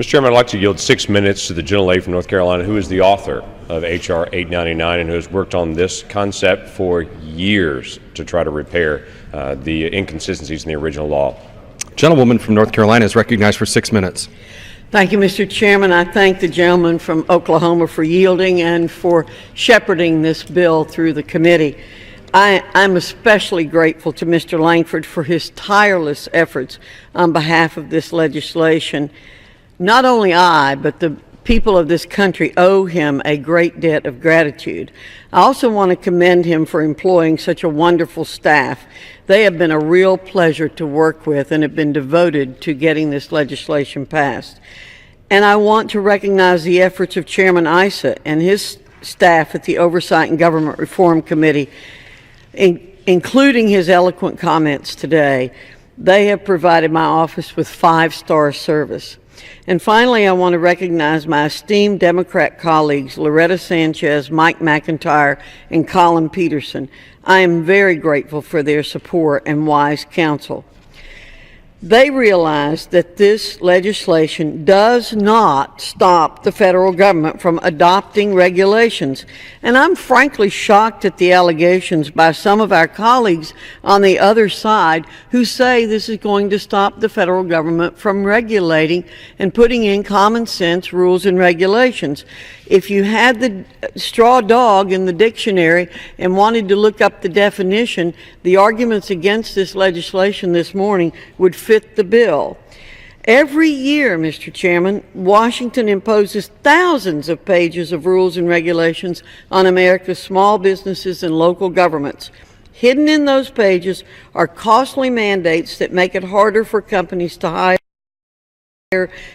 Mr. Chairman, I'd like to yield 6 minutes to the gentlelady from North Carolina who is the author of H.R. 899 and who has worked on this concept for years to try to repair the inconsistencies in the original law. Gentlewoman from North Carolina is recognized for 6 minutes. Thank you, Mr. Chairman. I thank the gentleman from Oklahoma for yielding and for shepherding this bill through the committee. I'm especially grateful to Mr. Langford for his tireless efforts on behalf of this legislation. Not only I, but the people of this country owe him a great debt of gratitude. I also want to commend him for employing such a wonderful staff. They have been a real pleasure to work with and have been devoted to getting this legislation passed. And I want to recognize the efforts of Chairman Issa and his staff at the Oversight and Government Reform Committee, including his eloquent comments today. They have provided my office with 5-star service. And finally, I want to recognize my esteemed Democrat colleagues, Loretta Sanchez, Mike McIntyre, and Colin Peterson. I am very grateful for their support and wise counsel. They realize that this legislation does not stop the federal government from adopting regulations. And I'm frankly shocked at the allegations by some of our colleagues on the other side who say this is going to stop the federal government from regulating and putting in common sense rules and regulations. If you had the straw dog in the dictionary and wanted to look up the definition, the arguments against this legislation this morning would fit the bill. Every year, Mr. Chairman, Washington imposes thousands of pages of rules and regulations on America's small businesses and local governments. Hidden in those pages are costly mandates that make it harder for companies to hire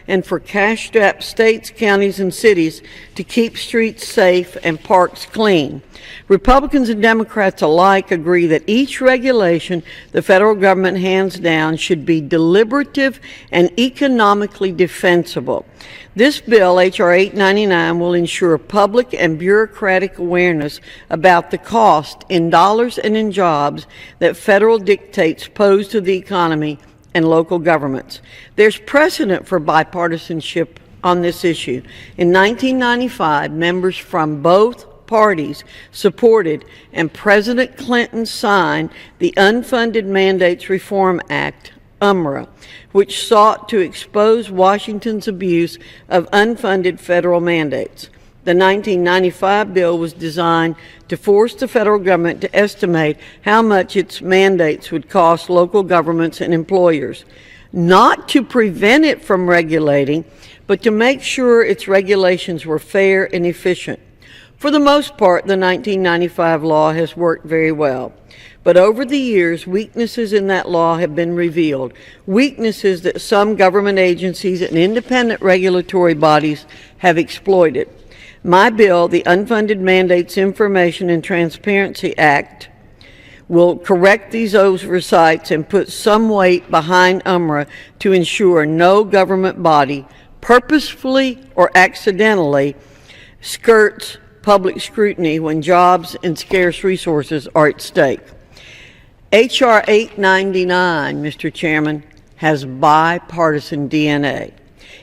and for cash-strapped states, counties, and cities to keep streets safe and parks clean. Republicans and Democrats alike agree that each regulation the federal government hands down should be deliberative and economically defensible. This bill, H.R. 899, will ensure public and bureaucratic awareness about the cost in dollars and in jobs that federal dictates pose to the economy and local governments. There's precedent for bipartisanship on this issue. In 1995, members from both parties supported and President Clinton signed the Unfunded Mandates Reform Act, UMRA, which sought to expose Washington's abuse of unfunded federal mandates. The 1995 bill was designed to force the federal government to estimate how much its mandates would cost local governments and employers, not to prevent it from regulating, but to make sure its regulations were fair and efficient. For the most part, the 1995 law has worked very well. But over the years, weaknesses in that law have been revealed, weaknesses that some government agencies and independent regulatory bodies have exploited. My bill, the Unfunded Mandates Information and Transparency Act, will correct these oversights and put some weight behind UMRA to ensure no government body, purposefully or accidentally, skirts public scrutiny when jobs and scarce resources are at stake. H.R. 899, Mr. Chairman, has bipartisan DNA.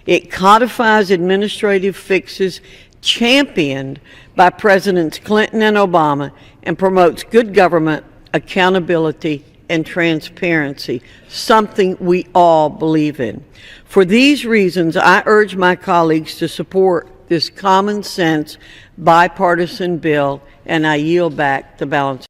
It codifies administrative fixes championed by Presidents Clinton and Obama and promotes good government, accountability, and transparency, something we all believe in. For these reasons, I urge my colleagues to support this common sense bipartisan bill, and I yield back the balance.